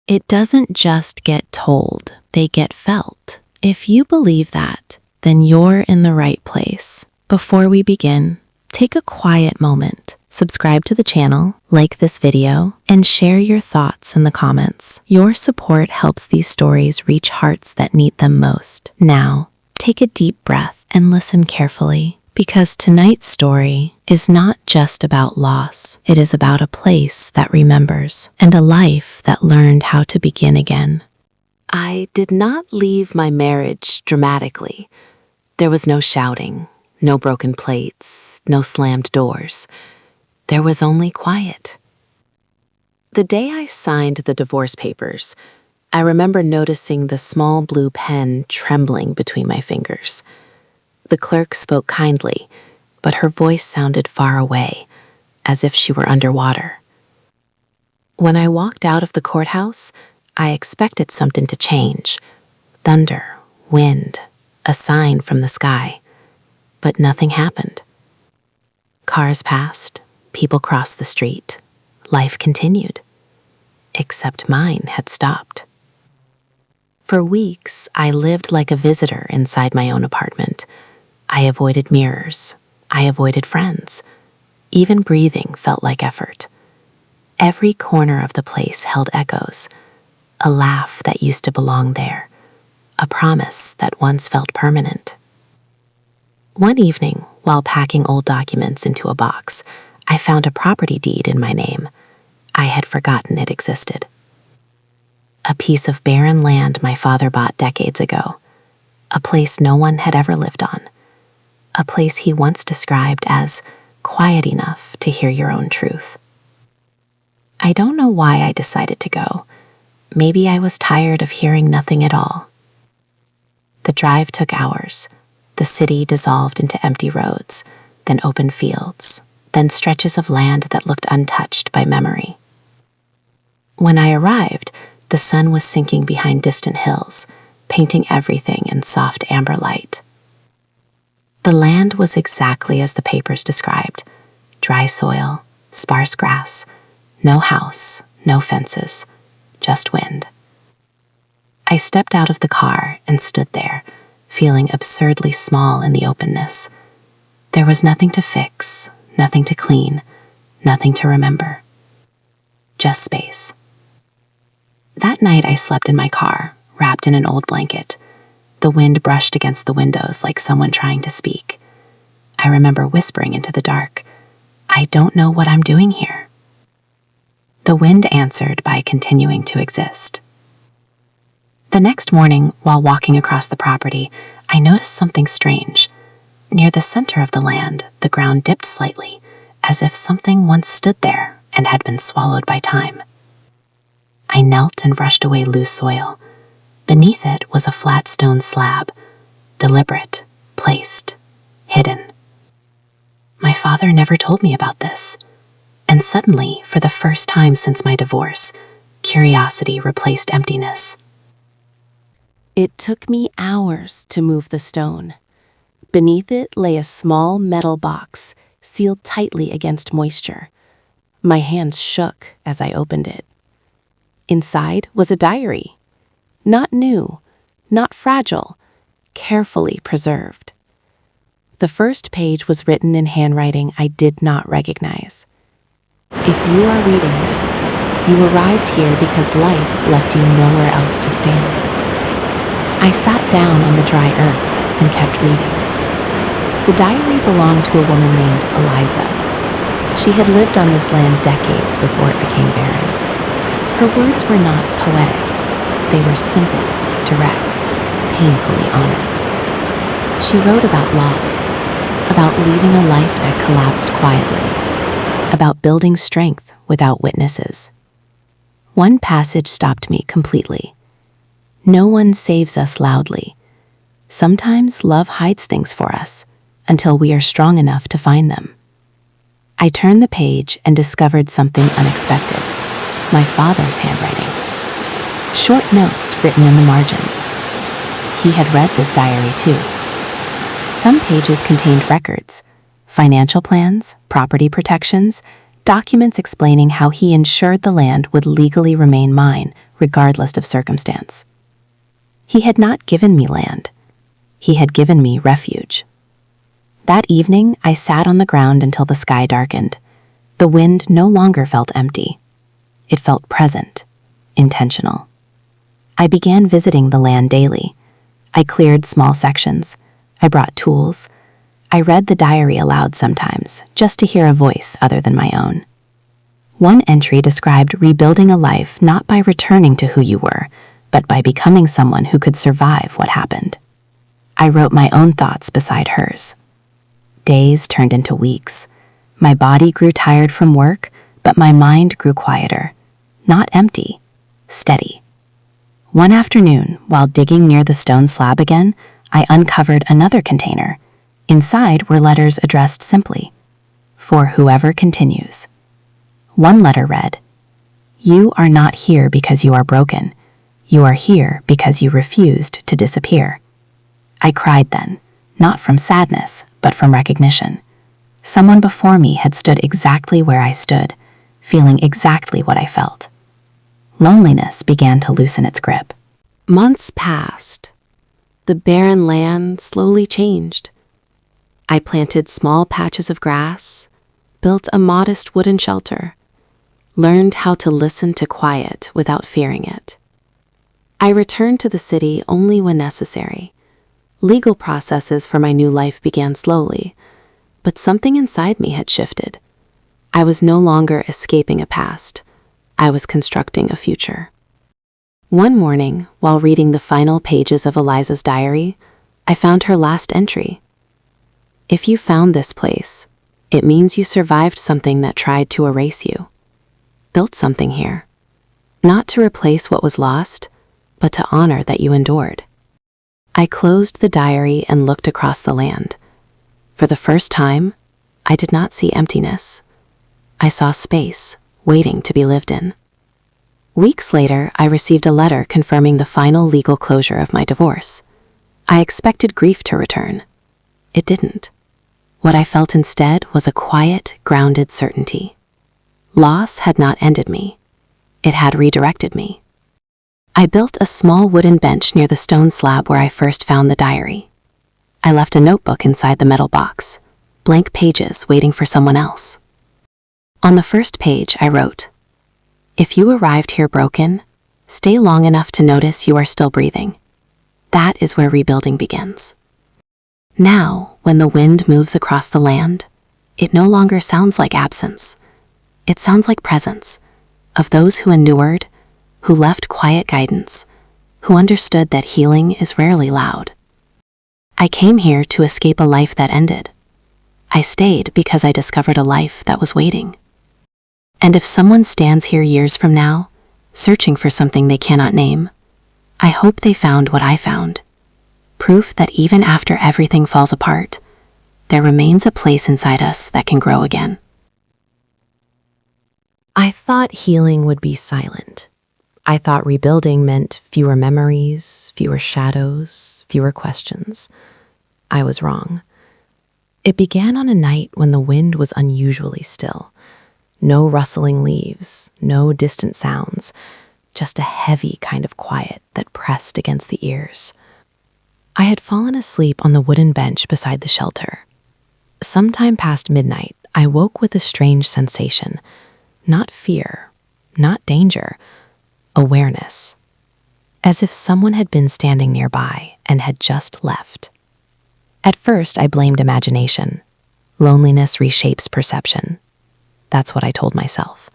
It doesn't just get told, they get felt. If you believe that, then you're in the right place. Before we begin, take a quiet moment. Subscribe to the channel, like this video, and share your thoughts in the comments. Your support helps these stories reach hearts that need them most. Now, take a deep breath and listen carefully, because tonight's story is not just about loss. It is about a place that remembers and a life that learned how to begin again. I did not leave my marriage dramatically. There was no shouting, no broken plates, no slammed doors. There was only quiet. The day I signed the divorce papers, I remember noticing the small blue pen trembling between my fingers. The clerk spoke kindly, but her voice sounded far away, as if she were underwater. When I walked out of the courthouse, I expected something to change. Thunder, wind, a sign from the sky. But nothing happened. Cars passed. People crossed the street. Life continued. Except mine had stopped. For weeks, I lived like a visitor inside my own apartment. I avoided mirrors. I avoided friends. Even breathing felt like effort. Every corner of the place held echoes. A laugh that used to belong there. A promise that once felt permanent. One evening, while packing old documents into a box, I found a property deed in my name. I had forgotten it existed. A piece of barren land my father bought decades ago. A place no one had ever lived on. A place he once described as quiet enough to hear your own truth. I don't know why I decided to go. Maybe I was tired of hearing nothing at all. The drive took hours. The city dissolved into empty roads, then open fields, then stretches of land that looked untouched by memory. When I arrived, the sun was sinking behind distant hills, painting everything in soft amber light. The land was exactly as the papers described: dry soil, sparse grass, no house, no fences, just wind. I stepped out of the car and stood there, feeling absurdly small in the openness. There was nothing to fix, nothing to clean, nothing to remember. Just space. That night I slept in my car, wrapped in an old blanket. The wind brushed against the windows like someone trying to speak. I remember whispering into the dark, "I don't know what I'm doing here." The wind answered by continuing to exist. The next morning, while walking across the property, I noticed something strange. Near the center of the land, the ground dipped slightly, as if something once stood there and had been swallowed by time. I knelt and brushed away loose soil. Beneath it was a flat stone slab, deliberate, placed, hidden. My father never told me about this. And suddenly, for the first time since my divorce, curiosity replaced emptiness. It took me hours to move the stone. Beneath it lay a small metal box, sealed tightly against moisture. My hands shook as I opened it. Inside was a diary. Not new, not fragile, carefully preserved. The first page was written in handwriting I did not recognize. If you are reading this, you arrived here because life left you nowhere else to stand. I sat down on the dry earth and kept reading. The diary belonged to a woman named Eliza. She had lived on this land decades before it became barren. Her words were not poetic. They were simple, direct, painfully honest. She wrote about loss, about leaving a life that collapsed quietly, about building strength without witnesses. One passage stopped me completely. No one saves us loudly. Sometimes love hides things for us until we are strong enough to find them. I turned the page and discovered something unexpected: my father's handwriting. Short notes written in the margins. He had read this diary too. Some pages contained records, financial plans, property protections, documents explaining how he ensured the land would legally remain mine, regardless of circumstance. He had not given me land. He had given me refuge. That evening, I sat on the ground until the sky darkened. The wind no longer felt empty. It felt present, intentional. I began visiting the land daily. I cleared small sections. I brought tools. I read the diary aloud sometimes, just to hear a voice other than my own. One entry described rebuilding a life not by returning to who you were, but by becoming someone who could survive what happened. I wrote my own thoughts beside hers. Days turned into weeks. My body grew tired from work, but my mind grew quieter. Not empty, steady. One afternoon, while digging near the stone slab again, I uncovered another container. Inside were letters addressed simply, "For whoever continues." One letter read, "You are not here because you are broken. You are here because you refused to disappear." I cried then, not from sadness, but from recognition. Someone before me had stood exactly where I stood, feeling exactly what I felt. Loneliness began to loosen its grip. Months passed. The barren land slowly changed. I planted small patches of grass, built a modest wooden shelter, learned how to listen to quiet without fearing it. I returned to the city only when necessary. Legal processes for my new life began slowly, but something inside me had shifted. I was no longer escaping a past. I was constructing a future. One morning, while reading the final pages of Eliza's diary, I found her last entry. "If you found this place, it means you survived something that tried to erase you. Built something here, not to replace what was lost, but to honor that you endured." I closed the diary and looked across the land. For the first time, I did not see emptiness. I saw space waiting to be lived in. Weeks later, I received a letter confirming the final legal closure of my divorce. I expected grief to return. It didn't. What I felt instead was a quiet, grounded certainty. Loss had not ended me. It had redirected me. I built a small wooden bench near the stone slab where I first found the diary. I left a notebook inside the metal box, blank pages waiting for someone else. On the first page, I wrote, "If you arrived here broken, stay long enough to notice you are still breathing. That is where rebuilding begins." Now, when the wind moves across the land, it no longer sounds like absence. It sounds like presence, of those who endured, who left quiet guidance, who understood that healing is rarely loud. I came here to escape a life that ended. I stayed because I discovered a life that was waiting. And if someone stands here years from now, searching for something they cannot name, I hope they found what I found. Proof that even after everything falls apart, there remains a place inside us that can grow again. I thought healing would be silent. I thought rebuilding meant fewer memories, fewer shadows, fewer questions. I was wrong. It began on a night when the wind was unusually still. No rustling leaves, no distant sounds, just a heavy kind of quiet that pressed against the ears. I had fallen asleep on the wooden bench beside the shelter. Sometime past midnight, I woke with a strange sensation. Not fear, not danger, awareness. As if someone had been standing nearby and had just left. At first, I blamed imagination. Loneliness reshapes perception. That's what I told myself.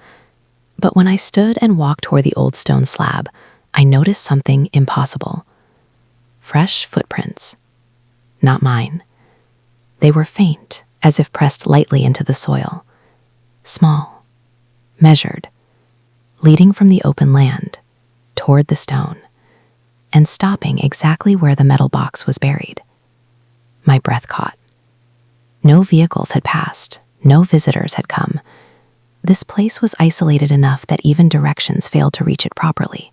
But when I stood and walked toward the old stone slab, I noticed something impossible. Fresh footprints. Not mine. They were faint, as if pressed lightly into the soil. Small, measured, leading from the open land toward the stone, and stopping exactly where the metal box was buried. My breath caught. No vehicles had passed, no visitors had come. This place was isolated enough that even directions failed to reach it properly.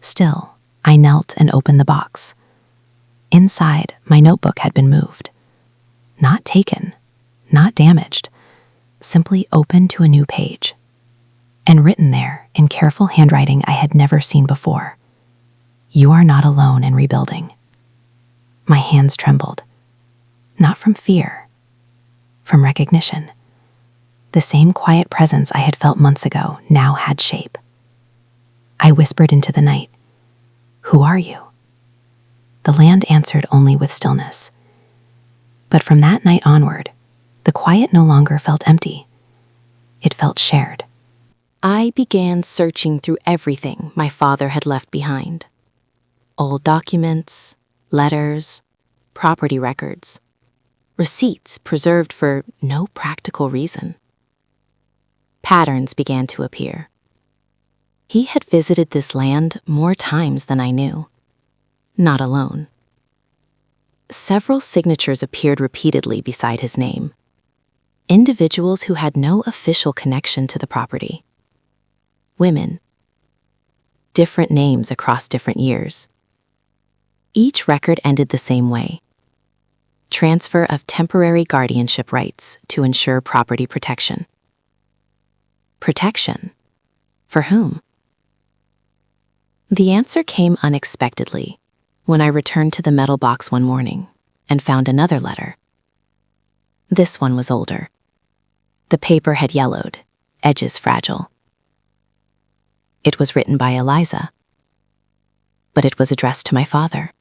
Still, I knelt and opened the box. Inside, my notebook had been moved. Not taken, not damaged, simply open to a new page. and written there in careful handwriting I had never seen before. You are not alone in rebuilding. My hands trembled, not from fear, from recognition. The same quiet presence I had felt months ago now had shape. I whispered into the night, "Who are you?" The land answered only with stillness. But from that night onward, the quiet no longer felt empty. It felt shared. I began searching through everything my father had left behind. Old documents, letters, property records, receipts preserved for no practical reason. Patterns began to appear. He had visited this land more times than I knew. Not alone. Several signatures appeared repeatedly beside his name. Individuals who had no official connection to the property. Women. Different names across different years. Each record ended the same way. Transfer of temporary guardianship rights to ensure property protection. Protection? For whom? The answer came unexpectedly when I returned to the metal box one morning and found another letter. This one was older. The paper had yellowed, edges fragile. It was written by Eliza, but it was addressed to my father.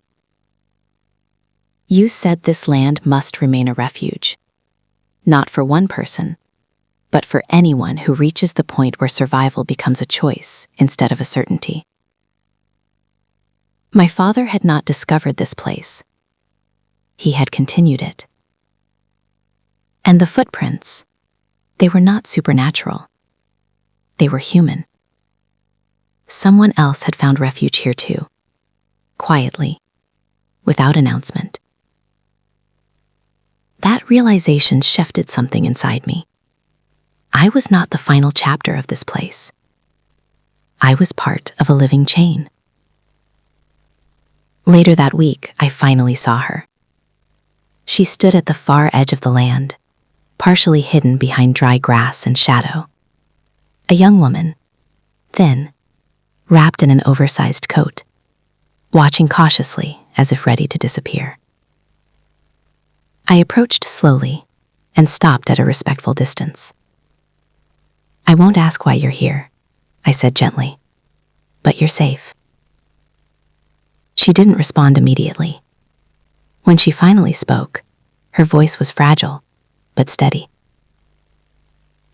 You said this land must remain a refuge, not for one person, but for anyone who reaches the point where survival becomes a choice instead of a certainty. My father had not discovered this place. He had continued it. And the footprints, they were not supernatural. They were human. Someone else had found refuge here too, quietly, without announcement. That realization shifted something inside me. I was not the final chapter of this place. I was part of a living chain. Later that week, I finally saw her. She stood at the far edge of the land, partially hidden behind dry grass and shadow. A young woman, thin, wrapped in an oversized coat, watching cautiously as if ready to disappear. I approached slowly and stopped at a respectful distance. I won't ask why you're here, I said gently, but you're safe. She didn't respond immediately. When she finally spoke, her voice was fragile, but steady.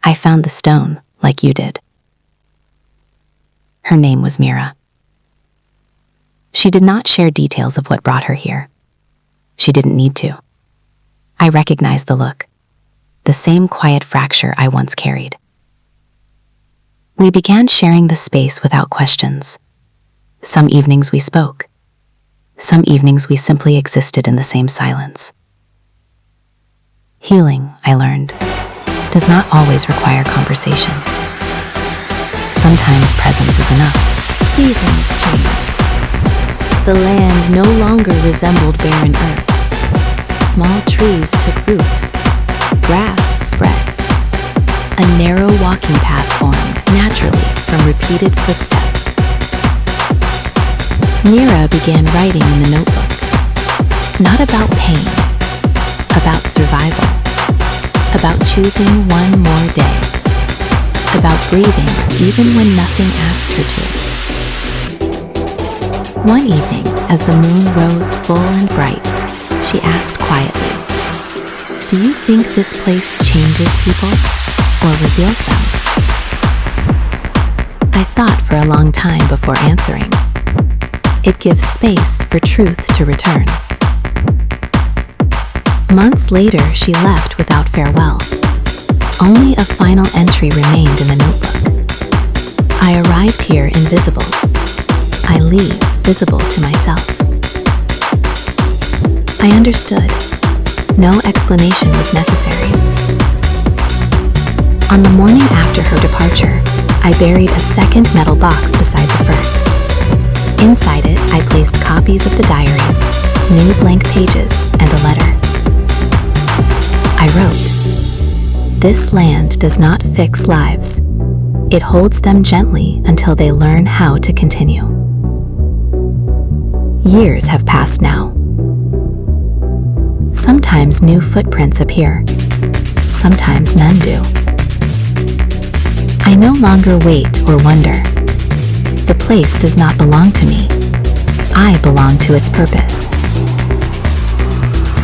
I found the stone like you did. Her name was Mira. She did not share details of what brought her here. She didn't need to. I recognized the look, the same quiet fracture I once carried. We began sharing the space without questions. Some evenings we spoke. Some evenings we simply existed in the same silence. Healing, I learned, does not always require conversation. Sometimes presence is enough. Seasons changed. The land no longer resembled barren earth. Small trees took root. Grass spread. A narrow walking path formed naturally from repeated footsteps. Mira began writing in the notebook. Not about pain, about survival, about choosing one more day, about breathing even when nothing asked her to. One evening, as the moon rose full and bright, she asked quietly, "Do you think this place changes people or reveals them?" I thought for a long time before answering. It gives space for truth to return. Months later, she left without farewell. Only a final entry remained in the notebook. I arrived here invisible. I leave visible to myself. I understood. No explanation was necessary. On the morning after her departure, I buried a second metal box beside the first. Inside it, I placed copies of the diaries, new blank pages, and a letter. I wrote, "This land does not fix lives. It holds them gently until they learn how to continue. Years have passed now. Sometimes new footprints appear. Sometimes none do. I no longer wait or wonder. The place does not belong to me. I belong to its purpose.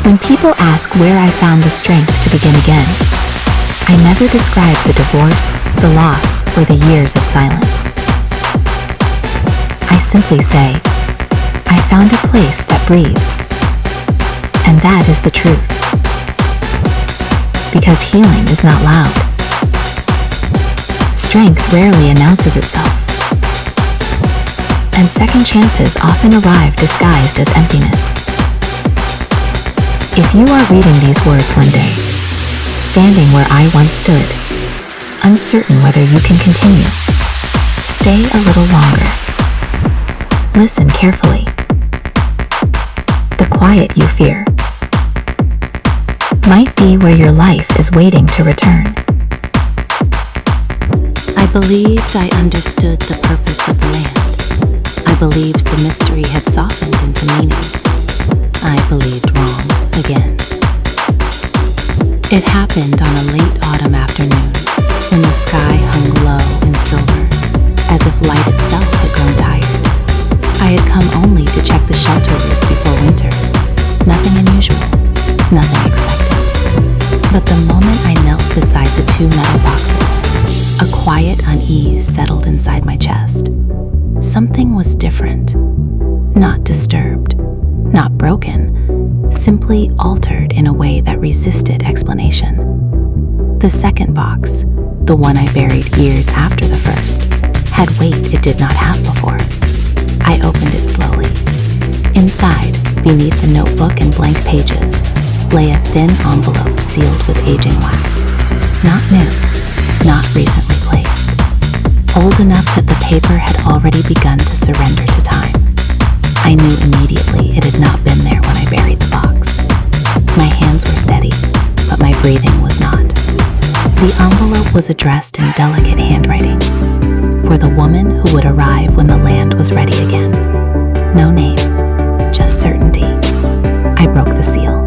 When people ask where I found the strength to begin again, I never describe the divorce, the loss, or the years of silence. I simply say, I found a place that breathes. And that is the truth. Because healing is not loud. Strength rarely announces itself. And second chances often arrive disguised as emptiness. If you are reading these words one day, standing where I once stood, uncertain whether you can continue, stay a little longer. Listen carefully. The quiet you fear might be where your life is waiting to return. I believed I understood the purpose of the land. I believed the mystery had softened into meaning. I believed wrong again. It happened on a late autumn afternoon when the sky hung low in silver, as if light itself had grown tired. I had come only to check the shelter roof before winter. Nothing unusual, nothing expected. But the moment I knelt beside the two metal boxes, a quiet unease settled inside my chest. Something was different. Not disturbed, not broken, simply altered in a way that resisted explanation. The second box, the one I buried years after the first, had weight it did not have before. I opened it slowly. Inside, beneath the notebook and blank pages, lay a thin envelope sealed with aging wax. Not new, not recently placed. Old enough that the paper had already begun to surrender to time. I knew immediately it had not been there when I buried the box. My hands were steady, but my breathing was not. The envelope was addressed in delicate handwriting, for the woman who would arrive when the land was ready again. No name, just certainty. I broke the seal.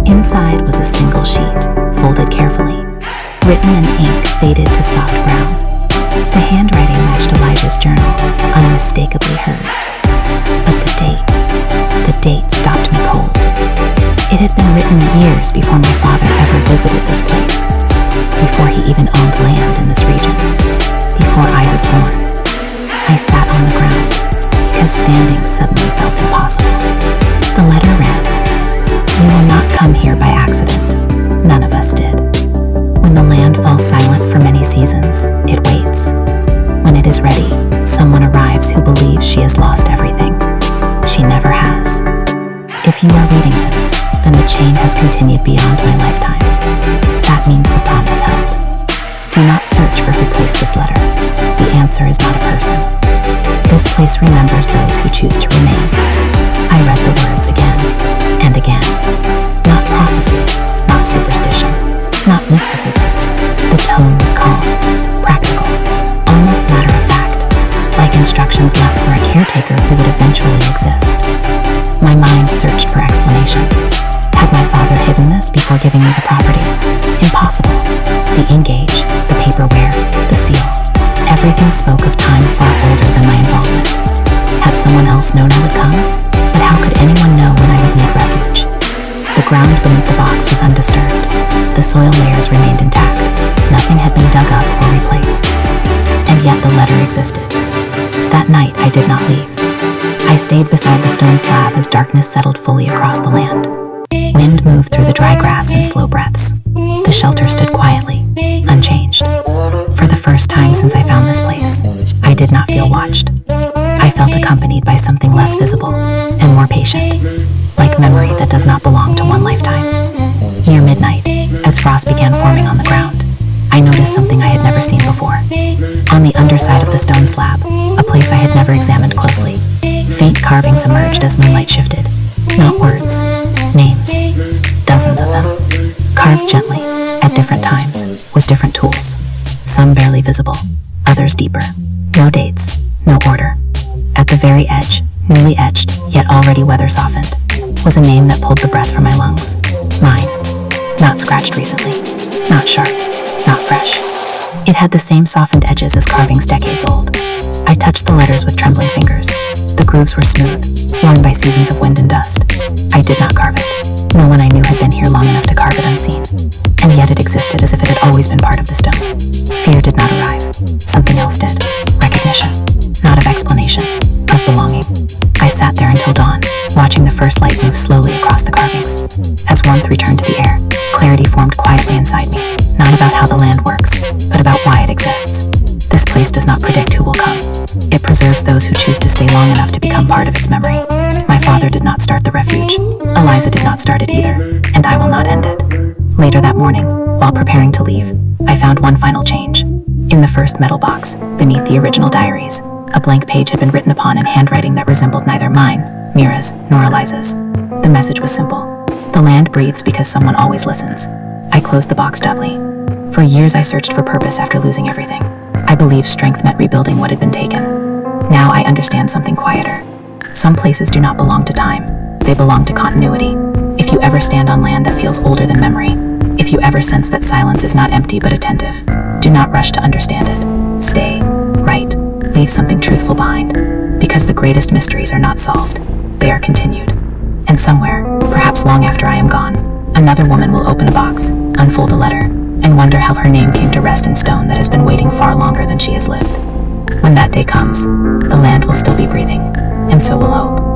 Inside was a single sheet, folded carefully, written in ink faded to soft brown. The handwriting matched Elijah's journal, unmistakably hers. But the date stopped me cold. It had been written years before my father ever visited this place, before he even owned land in this region, before I was born. I sat on the ground, because standing suddenly felt impossible. The letter read, "You will not come here by accident. None of us did. When the land falls silent for many seasons, it waits. When it is ready, someone arrives who believes she has lost everything. She never has. If you are reading this, then the chain has continued beyond my lifetime. That means the promise held. Do not search for who placed this letter. The answer is not a person. This place remembers those who choose to remain." I read the words again and again. Not prophecy, not superstition, not mysticism. The tone was calm, practical, almost matter of fact, like instructions left for a caretaker who would eventually exist. My mind searched for explanation. Had my father hidden this before giving me the property? Impossible. The engage, the paperware, the seal. Everything spoke of time far older than my involvement. Had someone else known I would come? But how could anyone know when I would need refuge? The ground beneath the box was undisturbed. The soil layers remained intact. Nothing had been dug up or replaced. And yet the letter existed. That night I did not leave. I stayed beside the stone slab as darkness settled fully across the land. Wind moved through the dry grass in slow breaths. The shelter stood quietly, unchanged. For the first time since I found this place, I did not feel watched. I felt accompanied by something less visible and more patient, like memory that does not belong to one lifetime. Near midnight, as frost began forming on the ground, I noticed something I had never seen before. On the underside of the stone slab, a place I had never examined closely, faint carvings emerged as moonlight shifted. Not words, names, dozens of them, carved gently, at different times, with different tools, some barely visible, others deeper. No dates, no order. At the very edge, newly etched, yet already weather-softened, was a name that pulled the breath from my lungs. Mine. Not scratched recently. Not sharp. Not fresh. It had the same softened edges as carvings decades old. I touched the letters with trembling fingers. The grooves were smooth, worn by seasons of wind and dust. I did not carve it. No one I knew had been here long enough to carve it unseen. And yet it existed as if it had always been part of the stone. Fear did not arrive. Something else did. Recognition. Not of explanation. Of belonging. I sat there until dawn, watching the first light move slowly across the carvings. As warmth returned to the air, clarity formed quietly inside me. Not about how the land works, but about why it exists. This place does not predict who will come. It preserves those who choose to stay long enough to become part of its memory. My father did not start the refuge. Eliza did not start it either, and I will not end it. Later that morning, while preparing to leave, I found one final change. In the first metal box, beneath the original diaries, a blank page had been written upon in handwriting that resembled neither mine, Mira's, nor Eliza's. The message was simple. The land breathes because someone always listens. I closed the box doubly. For years I searched for purpose after losing everything. I believed strength meant rebuilding what had been taken. Now I understand something quieter. Some places do not belong to time. They belong to continuity. If you ever stand on land that feels older than memory, if you ever sense that silence is not empty but attentive, do not rush to understand it. Stay, write, leave something truthful behind. Because the greatest mysteries are not solved. They are continued. And somewhere, perhaps long after I am gone, another woman will open a box, unfold a letter, and wonder how her name came to rest in stone that has been waiting far longer than she has lived. When that day comes, the land will still be breathing, and so will hope.